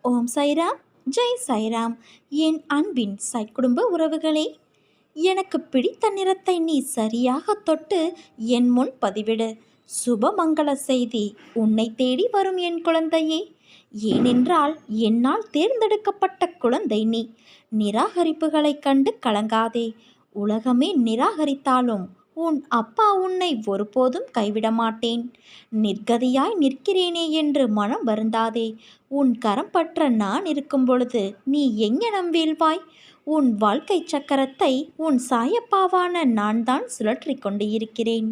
ஓம் சாய்ராம், ஜெய் சாய்ராம். என் அன்பின் குடும்ப உறவுகளே, எனக்கு பிடித்த நிறத்தை நீ சரியாக தொட்டு என் முன் பதிவிடு. சுபமங்கள செய்தி உன்னை தேடி வரும் என் குழந்தையே. ஏனென்றால் என்னால் தேர்ந்தெடுக்கப்பட்ட குழந்தை நீ. நிராகரிப்புகளைக் கண்டு கலங்காதே. உலகமே நிராகரித்தாலும் உன் அப்பா உன்னை ஒருபோதும் கைவிட மாட்டேன். நிர்கதியாய் நிற்கிறேனே என்று மனம் வருந்தாதே. உன் கரம் பற்ற நான் இருக்கும் பொழுது நீ எங்கனம் வீழ்வாய்? உன் வாழ்க்கை சக்கரத்தை உன் சாயப்பாவான நான் தான் சுழற்றி கொண்டு இருக்கிறேன்.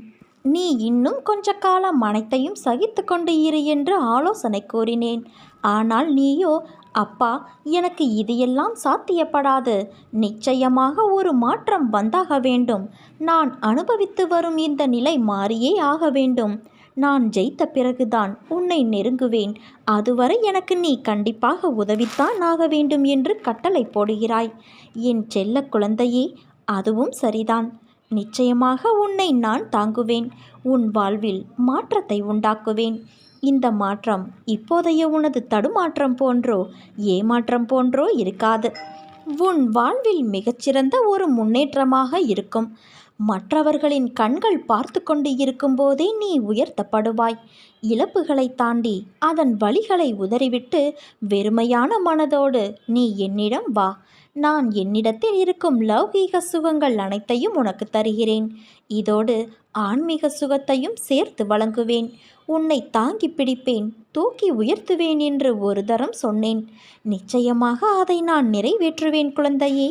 நீ இன்னும் கொஞ்ச காலம் அனைத்தையும் சகித்து கொண்டு இரு என்று ஆலோசனை கூறினேன். ஆனால் நீயோ, அப்பா, எனக்கு இது எல்லாம் சாத்தியப்படாது. நிச்சயமாக ஒரு மாற்றம் வந்தாக வேண்டும். நான் அனுபவித்து வரும் இந்த நிலை மாறியே ஆக வேண்டும். நான் ஜெயித்த பிறகுதான் உன்னை நெருங்குவேன். அதுவரை எனக்கு நீ கண்டிப்பாக உதவித்தான் ஆக வேண்டும் என்று கட்டளை போடுகிறாய். என் செல்ல குழந்தையே, அதுவும் சரிதான். நிச்சயமாக உன்னை நான் தாங்குவேன். உன் வாழ்வில் மாற்றத்தை உண்டாக்குவேன். இந்த மாற்றம் இப்போதைய உனது தடுமாற்றம் போன்றோ ஏமாற்றம் போன்றோ இருக்காது. உன் வாழ்வில் மிகச்சிறந்த ஒரு முன்னேற்றமாக இருக்கும். மற்றவர்களின் கண்கள் பார்த்து கொண்டு இருக்கும்போதே நீ உயர்த்தப்படுவாய். இழப்புகளை தாண்டி அதன் வழிகளை உதறிவிட்டு வெறுமையான மனதோடு நீ என்னிடம் வா. நான் என்னிடத்தில் இருக்கும் லௌகீக சுகங்கள் அனைத்தையும் உனக்கு தருகிறேன். இதோடு ஆன்மீக சுகத்தையும் சேர்த்து வழங்குவேன். உன்னை தாங்கி பிடிப்பேன், தூக்கி உயர்த்துவேன் என்று ஒரு தரம் சொன்னேன். நிச்சயமாக அதை நான் நிறைவேற்றுவேன் குழந்தையே.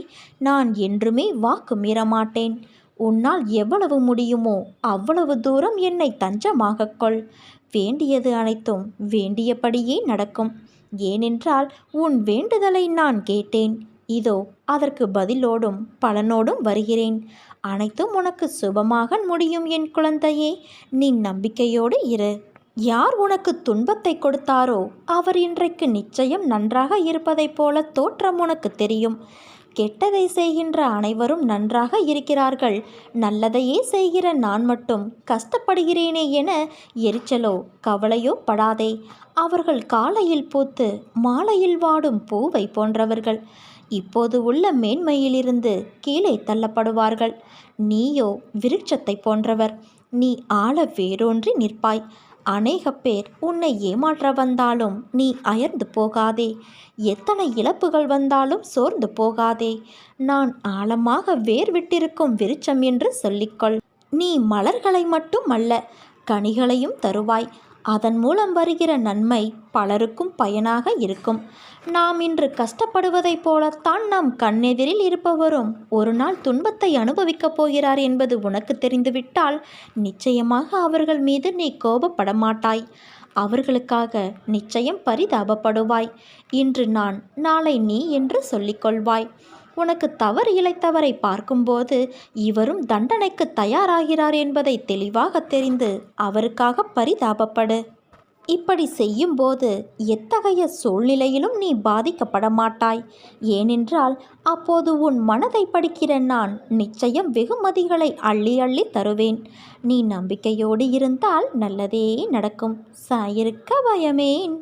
நான் என்றுமே வாக்கு மீறமாட்டேன். உன்னால் எவ்வளவு முடியுமோ அவ்வளவு தூரம் என்னை தஞ்சமாக கொள். வேண்டியது அனைத்தும் வேண்டியபடியே நடக்கும். ஏனென்றால் உன் வேண்டுதலை நான் கேட்டேன். இதோ அதற்கு பதிலோடும் பலனோடும் வருகிறேன். அனைத்தும் உனக்கு சுபமாக முடியும் என் குழந்தையே. நீ நம்பிக்கையோடு இரு. யார் உனக்கு துன்பத்தை கொடுத்தாரோ அவர் இன்றைக்கு நிச்சயம் நன்றாக இருப்பதைப் போல தோற்றம் உனக்கு தெரியும். கெட்டதை செய்கின்ற அனைவரும் நன்றாக இருக்கிறார்கள். நல்லதையே செய்கிற நான் மட்டும் கஷ்டப்படுகிறேனே என எரிச்சலோ கவலையோ படாதே. அவர்கள் காலையில் பூத்து மாலையில் வாடும் பூவை போன்றவர்கள். இப்போது உள்ள மேன்மையிலிருந்து கீழே தள்ளப்படுவார்கள். நீயோ விருட்சத்தை போன்றவர். நீ ஆழ வேரூன்றி நிற்பாய். அநேக பேர் உன்னை ஏமாற்ற வந்தாலும் நீ அயர்ந்து போகாதே. எத்தனை இழப்புகள் வந்தாலும் சோர்ந்து போகாதே. நான் ஆழமாக வேர் விட்டிருக்கும் விருட்சம் என்று சொல்லிக்கொள். நீ மலர்களை மட்டும் அல்ல, கனிகளையும் தருவாய். அதன் மூலம் வருகிற நன்மை பலருக்கும் பயனாக இருக்கும். நாம் இன்று கஷ்டப்படுவதைப் போலத்தான் நாம் கண்ணெதிரில் இருப்பவரும் ஒரு நாள் துன்பத்தை அனுபவிக்கப் போகிறார் என்பது உனக்கு தெரிந்துவிட்டால் நிச்சயமாக அவர்கள் மீது நீ கோபப்பட மாட்டாய். அவர்களுக்காக நிச்சயம் பரிதாபப்படுவாய். இன்று நான், நாளை நீ என்று சொல்லிக்கொள்வாய். உனக்கு தவறு இழைத்தவரை பார்க்கும்போது இவரும் தண்டனைக்கு தயாராகிறார் என்பதை தெளிவாக தெரிந்து அவருக்காக பரிதாபப்படு. இப்படி செய்யும்போது எத்தகைய சூழ்நிலையிலும் நீ பாதிக்கப்பட மாட்டாய். ஏனென்றால் அப்போது உன் மனதை படிக்கிற நான் நிச்சயம் வெகுமதிகளை அள்ளி அள்ளி தருவேன். நீ நம்பிக்கையோடு இருந்தால் நல்லதே நடக்கும். சாயிருக்க பயமேன்.